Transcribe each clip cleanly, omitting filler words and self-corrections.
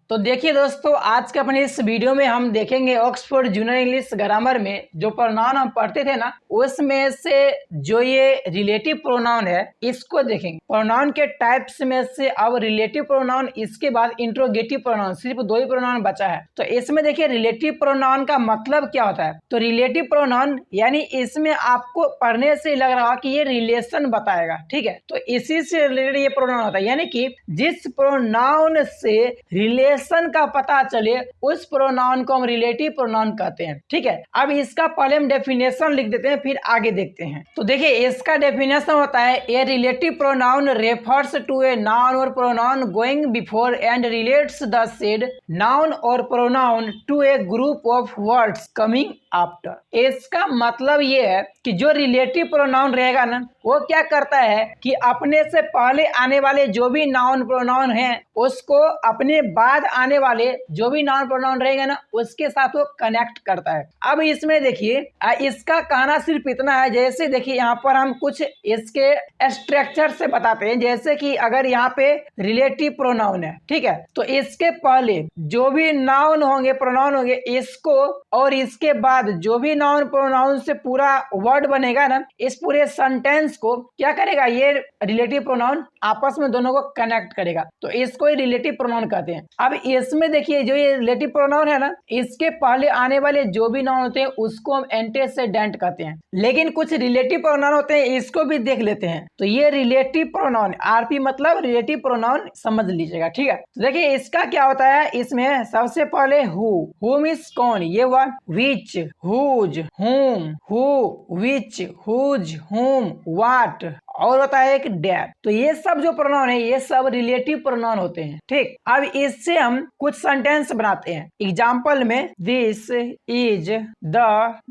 तो देखिए दोस्तों, आज के अपने इस वीडियो में हम देखेंगे ऑक्सफोर्ड जूनियर इंग्लिश ग्रामर में जो प्रोनाउन हम पढ़ते थे ना, उसमें से जो ये रिलेटिव प्रोनाउन है इसको देखेंगे। प्रोनाउन के टाइप्स में से अब रिलेटिव प्रोनाउन, इसके बाद इंट्रोगेटिव प्रोनाउन, सिर्फ दो ही प्रोनाउन बचा है। तो इसमें देखिए रिलेटिव प्रोनाउन का मतलब क्या होता है। तो रिलेटिव प्रोनाउन यानी इसमें आपको पढ़ने से लग रहा कि ये रिलेशन बताएगा, ठीक है। तो इसी से रिलेटेड ये प्रोनाउन होता है, यानी कि जिस प्रोनाउन से रिलेशन का पता चले उस प्रोनाउन को हम रिलेटिव प्रोनाउन कहते हैं, ठीक है। अब इसका पहले हम डेफिनेशन लिख देते हैं, फिर आगे देखते हैं। तो देखिए इसका डेफिनेशन होता है, a relative pronoun refers to a noun और pronoun going before and relates the said noun और pronoun to a group of words coming after. इसका मतलब ये है कि जो रिलेटिव प्रोनाउन रहेगा ना, वो क्या करता है कि अपने से पहले आने वाले जो भी नाउन प्रोनाउन हैं उसको अपने बाद आने वाले जो भी नाउन प्रोनाउन रहेगा ना उसके साथ वो कनेक्ट करता है। अब इसमें देखिए इसका कहना सिर्फ इतना है, जैसे देखिए यहाँ पर हम कुछ इसके स्ट्रक्चर से बताते हैं। जैसे कि अगर यहाँ पे रिलेटिव प्रोनाउन है, ठीक है, तो इसके पहले जो भी नाउन होंगे, प्रोनाउन होंगे, इसको और इसके बाद जो भी नाउन प्रोनाउन से पूरा वर्ड बनेगा ना, इस पूरे सेंटेंस को क्या करेगा, ये रिलेटिव प्रोनाउन आपस में दोनों को कनेक्ट करेगा। तो इसको ही रिलेटिव प्रोनाउन कहते हैं। अब इसमें देखिए जो ये रिलेटिव प्रोनाउन है ना, इसके पहले आने वाले जो भी नाउन होते हैं उसको हम एंटेसेडेंट कहते हैं। लेकिन कुछ रिलेटिव प्रोनाउन होते हैं, इसको भी देख लेते हैं। तो ये रिलेटिव प्रोनाउन, आरपी मतलब रिलेटिव प्रोनाउन समझ लीजिएगा, ठीक है। तो देखिए इसका क्या होता है, इसमें सबसे पहले हु मींस कौन, ये हुआ। विच, हुज, हुम, हु, विच, हुज, हुम, व्हाट, और होता है एक डेट। तो ये सब जो प्रोनाउन है ये सब रिलेटिव प्रोनाउन होते हैं, ठीक। अब इससे हम कुछ सेंटेंस बनाते हैं। एग्जाम्पल में, this is the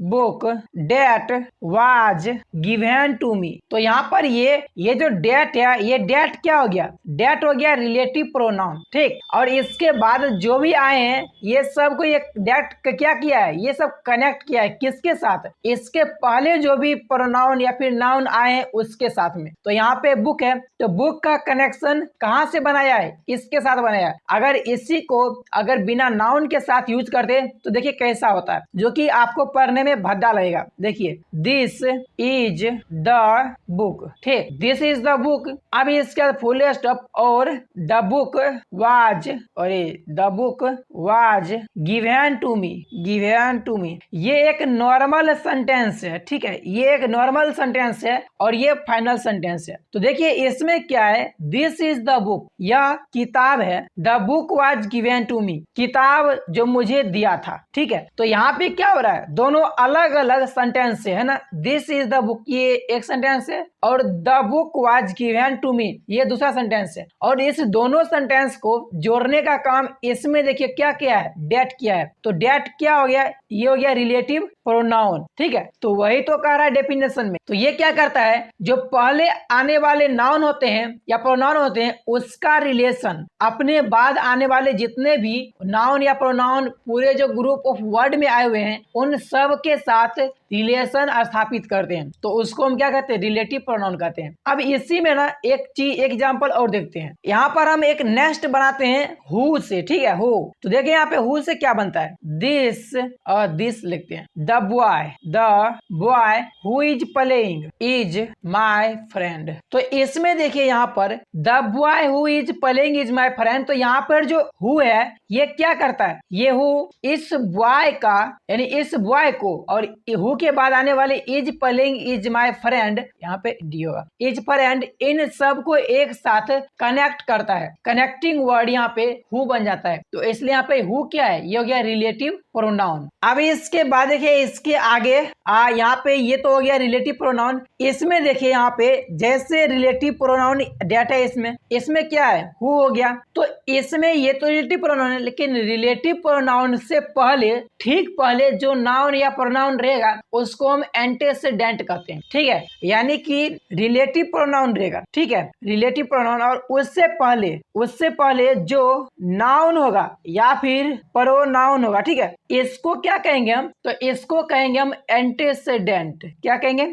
book that was given to me. तो यहाँ पर ये जो डेट है, ये डेट क्या हो गया, डेट हो गया रिलेटिव प्रोनाउन, ठीक। और इसके बाद जो भी आए हैं ये सब को ये डेट क्या किया है, ये सब कनेक्ट किया है किसके साथ, इसके पहले जो भी प्रोनाउन या फिर नाउन आए हैं उसके साथ में। तो यहाँ पे बुक है, तो बुक का कनेक्शन कहाँ से बनाया है, इसके साथ बनाया है। अगर इसी को अगर बिना नाउन के साथ यूज करते तो देखिए कैसा होता है, जो कि आपको पढ़ने में भद्दा लगेगा। देखिए दिस इज द बुक, ठीक, दिस इज द बुक। अब इसके फुल स्टॉप और द बुक वाज, और the book was given to me, given to me. ये एक नॉर्मल सेंटेंस है, ठीक है, ये एक नॉर्मल सेंटेंस है और ये फाइनल सेंटेंस है। तो देखिए इसमें क्या है, दिस इज द बुक, यह किताब है। The book was given to me, किताब जो मुझे दिया था, ठीक है। तो यहाँ पे क्या हो रहा है, दोनों अलग अलग सेंटेंस है ना। दिस इज द बुक ये एक सेंटेंस है और the book was given to me ये दूसरा सेंटेंस है। और इस दोनों सेंटेंस को जोड़ने का काम इसमें देखिए क्या किया है, डेट किया है। तो डेट क्या हो गया, ये हो गया रिलेटिव प्रोनाउन, ठीक है। तो वही तो कह रहा है डेफिनेशन में। तो ये क्या करता है, जो पहले आने वाले नाउन होते हैं या प्रोनाउन होते हैं उसका रिलेशन अपने बाद आने वाले जितने भी नाउन या प्रोनाउन पूरे जो ग्रुप ऑफ वर्ड में आए हुए हैं उन सब के साथ रिलेशन स्थापित करते हैं। तो उसको हम क्या कहते हैं, रिलेटिव प्रोनाउन कहते हैं। अब इसी में ना एक चीज, एक एग्जांपल और देखते हैं। यहाँ पर हम एक नेक्स्ट बनाते हैं हु से, ठीक है, हु। तो देखिए यहाँ पे हु से क्या बनता है, दिस और दिस लिखते हैं। The boy who is playing is my friend. तो इसमें देखिए यहाँ पर the boy who is playing is my friend. तो यहाँ पर जो हु है ये क्या करता है, ये हु इस बॉय का यानी इस बॉय को, और हु के बाद आने वाले is playing is my friend, यहाँ पे डी होगा, इज फ्रेंड, इन सब को एक साथ कनेक्ट करता है। कनेक्टिंग वर्ड यहाँ पे हु बन जाता है। तो इसलिए यहाँ पे हु क्या है, ये हो गया रिलेटिव प्रोनाउन। अब इसके बाद देखिए इसके आगे यहाँ पे ये तो हो गया रिलेटिव प्रोनाउन। इसमें देखिए यहाँ पे जैसे रिलेटिव प्रोनाउन डेटा है, इसमें क्या है, हु हो गया। तो इसमें ये तो रिलेटिव प्रोनाउन है, लेकिन रिलेटिव प्रोनाउन से पहले, ठीक पहले जो नाउन या प्रोनाउन रहेगा उसको हम एंटेसेडेंट कहते हैं। ठीक है, यानी कि रिलेटिव प्रोनाउन रहेगा। ठीक है, रिलेटिव प्रोनाउन, और उससे पहले जो नाउन होगा या फिर प्रोनाउन होगा, ठीक है, इसको क्या कहेंगे हम? तो इसको कहेंगे हम एंटेसेडेंट। क्या कहेंगे?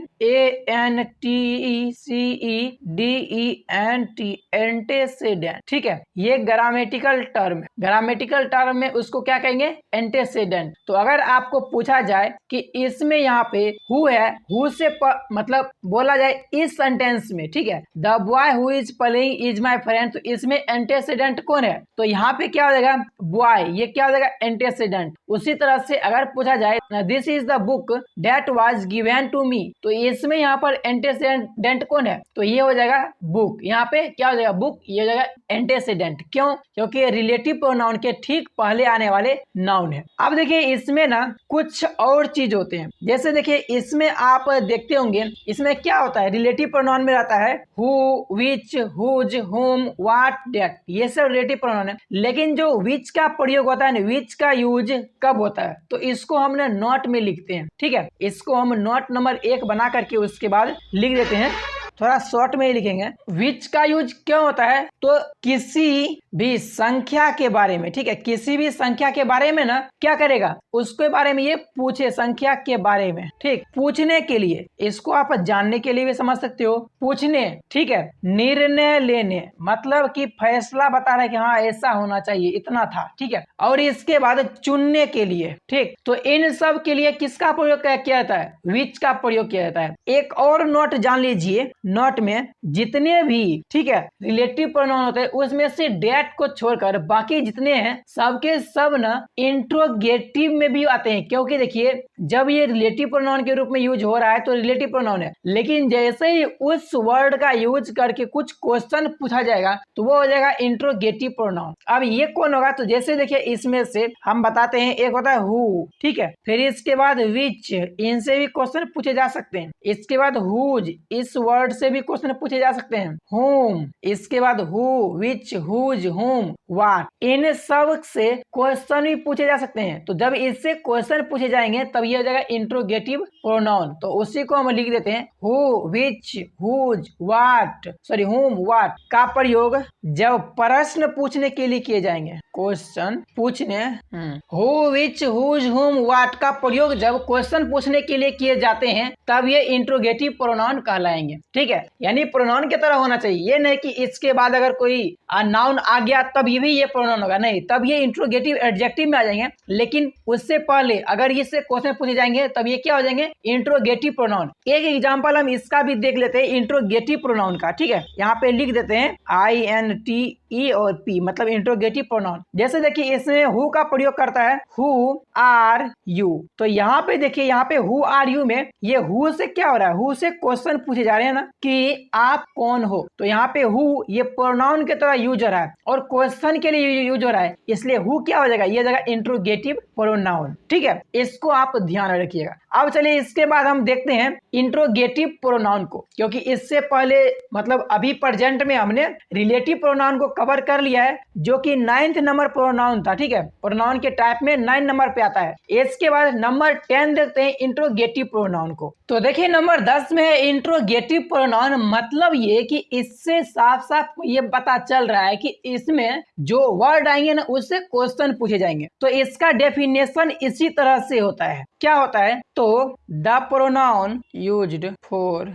ANTECEDENT, एंटेसेडेंट। ठीक है, ये ग्रामेटिकल टर्म है। ग्रामेटिकल टर्म में उसको क्या कहेंगे? एंटेसेडेंट। तो अगर आपको पूछा जाए कि इसमें यहाँ पे हु है, हु से मतलब बोला जाए इस सेंटेंस में, ठीक है, the boy who is playing is my friend, तो इसमें एंटेसेडेंट कौन है? तो यहाँ पे क्या हो जाएगा? बॉय, ये क्या हो जाएगा? एंटेसेडेंट। उसी तरह से अगर पूछा जाए this is the book that was given to me, तो इसमें यहाँ पर एंटेसेडेंट कौन है? तो ये हो जाएगा बुक। यहाँ पे क्या हो जाएगा? बुक। ये हो जाएगा एंटेसेडेंट। क्यों? क्योंकि रिलेटिव प्रोनाउन के ठीक पहले आने वाले नाउन है। अब देखिए इसमें ना कुछ और चीज होते हैं। जैसे देखिए इसमें आप देखते होंगे, इसमें क्या होता है? रिलेटिव प्रोनाउन में रहता है हु, विच, हुज, हुम, व्हाट, दैट, ये सब रिलेटिव प्रोनाउन है। लेकिन जो विच का प्रयोग होता है ना, विच का यूज कब होता है? तो इसको हमने नॉट में लिखते हैं। ठीक है, इसको हम नॉट नंबर 1 बना करके उसके बाद लिख देते हैं। थोड़ा शॉर्ट में ही लिखेंगे। विच का यूज क्यों होता है? तो किसी भी संख्या के बारे में, ठीक है, किसी भी संख्या के बारे में ना क्या करेगा? उसके बारे में ये पूछे, संख्या के बारे में, ठीक, पूछने के लिए। इसको आप जानने के लिए भी समझ सकते हो, पूछने। ठीक है, निर्णय लेने, मतलब कि फैसला बता रहा है कि हाँ ऐसा होना चाहिए, इतना था। ठीक है, और इसके बाद चुनने के लिए। ठीक, तो इन सब के लिए किसका प्रयोग किया जाता है? विच का प्रयोग किया जाता है। एक और नोट जान लीजिए, नोट में जितने भी, ठीक है, रिलेटिव प्रोनाउन होते हैं उसमें से डेट को छोड़कर बाकी जितने हैं सबके सब ना इंट्रोगेटिव में भी आते हैं। क्योंकि देखिए जब ये रिलेटिव प्रोनाउन के रूप में यूज हो रहा है तो रिलेटिव प्रोनाउन है, लेकिन जैसे ही उस वर्ड का यूज करके कुछ क्वेश्चन पूछा जाएगा तो वो हो जाएगा इंट्रोगेटिव प्रोनाउन। अब ये कौन होगा? तो जैसे देखिए इसमें से हम बताते हैं, एक होता है हु, ठीक है, फिर इसके बाद विच, इनसे भी क्वेश्चन पूछे जा सकते हैं। इसके बाद हुज, इस वर्ड से भी क्वेश्चन पूछे जा सकते हैं। होम, इसके बाद who, which, whose, whom, what, इन सब से क्वेश्चन भी पूछे जा सकते हैं। तो जब इससे क्वेश्चन पूछे जाएंगे तब ये हो जाएगा इंट्रोगेटिव प्रोनाउन। तो उसी को हम लिख देते हैं who, which, whose, what, sorry whom, what का प्रयोग जब प्रश्न पूछने के लिए किए जाएंगे, क्वेश्चन पूछने, who, which, whose, whom, what का प्रयोग जब क्वेश्चन पूछने के लिए किए जाते हैं तब ये इंट्रोगेटिव प्रोनाउन कहलाएंगे। ठीक है, यानी प्रोनाउन की तरह होना चाहिए। ये नहीं कि इसके बाद अगर कोई नाउन आ गया तब ये भी ये प्रोनाउन होगा, नहीं, तब ये इंट्रोगेटिव एडजेक्टिव में आ जाएंगे। लेकिन उससे पहले अगर इससे क्वेश्चन पूछे जाएंगे तब ये क्या हो जाएंगे? Interrogative pronoun. एक एग्जांपल हम इसका भी देख लेते हैं इंट्रोगेटिव प्रोनाउन का। ठीक है, यहाँ पे लिख देते हैं INTE और P, मतलब इंट्रोगेटिव प्रोनाउन। जैसे देखिए इसमें हु का प्रयोग करता है हु आर यू। तो यहाँ पे देखिए, यहाँ पे हु आर यू में ये हु से क्या हो रहा है? हु से क्वेश्चन पूछे जा रहे हैं ना कि आप कौन हो। तो यहाँ पे हु ये प्रोनाउन की तरह यूज हो रहा है और क्वेश्चन के लिए यूज हो रहा है, इसलिए हु क्या हो जाएगा? ये जाएगा इंट्रोगेटिव प्रोनाउन। ठीक है, इसको आप ध्यान रखिएगा। अब चलिए इसके बाद हम देखते हैं इंट्रोगेटिव प्रोनाउन को, क्योंकि इससे पहले मतलब अभी प्रेजेंट में हमने रिलेटिव प्रोनाउन को कवर कर लिया है जो कि 9th नंबर प्रोनाउन था। ठीक है, प्रोनाउन के टाइप में 9 नंबर पे आता है। इसके बाद नंबर 10 देखते हैं इंट्रोगेटिव प्रोनाउन को। तो देखिए नंबर 10 में है इंट्रोगेटिव प्रोनाउन। मतलब ये कि इससे साफ साफ ये पता चल रहा है कि इसमें जो वर्ड आएंगे ना उससे क्वेश्चन पूछे जाएंगे। तो इसका डेफिनेशन इसी तरह से होता है। क्या होता है? तो द प्रोनाउन यूज्ड फॉर,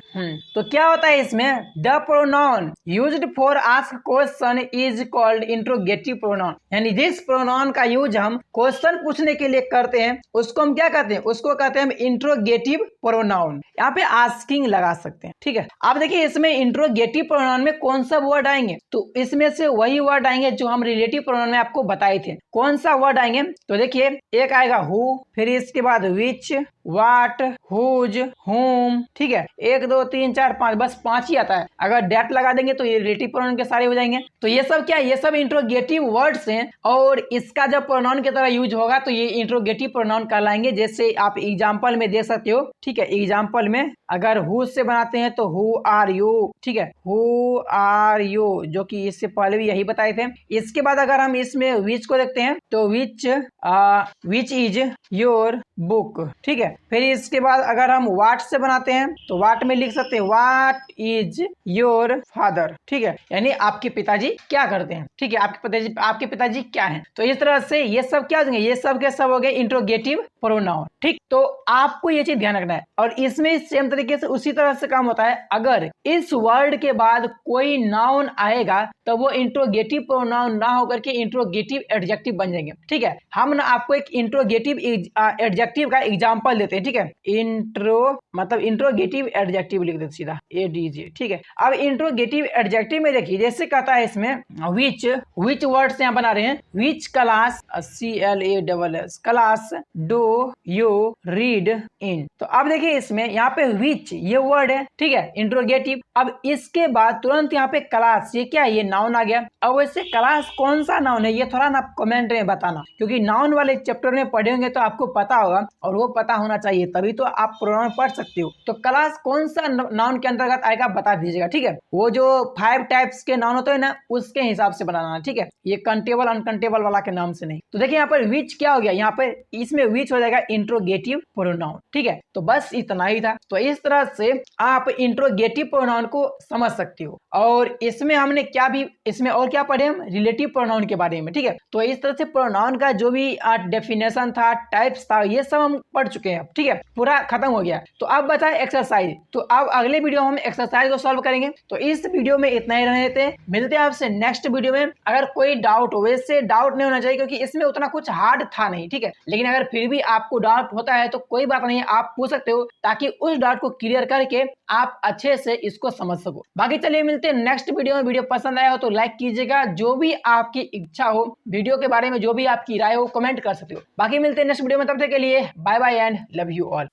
तो क्या होता है इसमें? The pronoun used for ask question is called interrogative pronoun. यानी जिस प्रोनाउन का यूज हम क्वेश्चन पूछने के लिए करते हैं उसको हम क्या कहते हैं? उसको कहते हैं हम इंट्रोगेटिव प्रोनाउन। यहाँ पे आस्किंग लगा सकते हैं। ठीक है, अब देखिए इसमें इंट्रोगेटिव प्रोनाउन में कौन सा वर्ड आएंगे? तो इसमें से वही वर्ड आएंगे जो हम रिलेटिव प्रोनाउन में आपको बताए थे। कौन सा वर्ड आएंगे? तो देखिए एक आएगा हु, फिर इसके बाद विच, व्हाट, हुज, होम। ठीक है, 1 2 3 4 5, बस 5 ही आता है। अगर डेट लगा देंगे तो ये रिलेटिव प्रोनाउन के सारे हो जाएंगे। तो ये सब क्या है? ये सब इंट्रोगेटिव वर्ड्स हैं और इसका जब प्रोनाउन की तरह यूज होगा तो ये इंट्रोगेटिव प्रोनाउन कहलाएंगे। जैसे आप एग्जांपल में देख सकते हो। ठीक है, एग्जांपल में अगर हु से बनाते हैं तो हु आर यू। ठीक है, हु आर यू, जो कि इससे पहले भी यही बताए थे। इसके बाद अगर हम इसमें विच को देखते हैं तो विच इज योर बुक, ठीक है। फिर इसके बाद अगर हम वाट से बनाते हैं तो वाट में लिख सकते हैं वाट इज योर फादर, ठीक है, यानी आपके पिताजी क्या करते हैं, ठीक है, आपके पिताजी क्या हैं। तो इस तरह से ये सब क्या हो जाएंगे, ये सब के सब हो गए इंट्रोगेटिव प्रोनाउन, ठीक। तो आपको ये चीज ध्यान रखना है। और इसमें सेम तरीके से उसी तरह से काम होता है, अगर इस वर्ड के बाद कोई नाउन आएगा तो वो इंट्रोगेटिव प्रोनाउन ना होकर के इंट्रोगेटिव एडजेक्टिव बन जाएंगे, ठीक है। हम ना आपको एक इंट्रोगेटिव एडजेक्टिव का एग्जांपल देते हैं, ठीक है। इंट्रो मतलब इंट्रोगेटिव एडजेक्टिव लिख देते सीधा ADJ, ठीक है। अब इंट्रोगेटिव एडजेक्टिव में देखिए जैसे कहता है इसमें विच वर्ड्स यहाँ बना रहे हैं, which class CLASS class do you read in. तो अब देखिए इसमें यहाँ पे विच ये वर्ड है, ठीक है, इंट्रोगेटिव। अब इसके बाद तुरंत यहाँ पे क्लास, ये क्या है, ये नाउन आ गया। अब वैसे क्लास कौन सा नाउन है ये थोड़ा ना कमेंट में बताना, क्योंकि नाउन वाले चैप्टर में पढ़े होंगे तो आपको पता होगा, और वो पता होना चाहिए तभी तो आप प्रोनाउन पढ़ सकते हो। तो क्लास कौन सा नाउन के अंतर्गत आएगा बता दीजिएगा, ठीक है। वो जो 5 टाइप्स के नाउन होते हैं ना उसके हिसाब से बनाना, ठीक है, ये कंटेबल अनकंटेबल वाला के नाम से नहीं। तो देखिए यहाँ पर विच क्या हो गया, यहाँ पर इसमें विच हो जाएगा इंट्रोगेटिव प्रोनाउन, ठीक है। तो बस इतना ही था। तो इस तरह से आप इंट्रोगेटिव प्रोनाउन को समझ सकते हो। और इसमें हमने क्या भी इसमें और क्या पढ़े हम, रिलेटिव प्रोनाउन के बारे में, ठीक है। तो इस तरह से प्रोनाउन का जो भी डेफिनेशन था, टाइप्स था, ये सब हम पढ़ चुके हैं, ठीक है, पूरा खत्म हो गया। तो अब बताए एक्सरसाइज। तो अब अगले वीडियो में हम एक्सरसाइज को सॉल्व करेंगे। तो इस वीडियो में इतना ही रहने देते हैं, मिलते हैं आपसे नेक्स्ट वीडियो में। अगर कोई डाउट हो, वैसे डाउट नहीं होना चाहिए क्योंकि इसमें उतना कुछ हार्ड था नहीं, ठीक है, लेकिन अगर फिर भी आपको डाउट होता है तो कोई बात नहीं, आप पूछ सकते हो, ताकि उस डाउट को क्लियर करके आप अच्छे से इसको समझ सको। बाकी चलिए मिलते हैं नेक्स्ट वीडियो में। वीडियो पसंद आया हो तो लाइक कीजिएगा, जो भी आपकी इच्छा हो, वीडियो के बारे में जो भी आपकी राय हो कमेंट कर सकते हो। बाकी मिलते हैं नेक्स्ट वीडियो में, तब तक के लिए bye bye and love you all.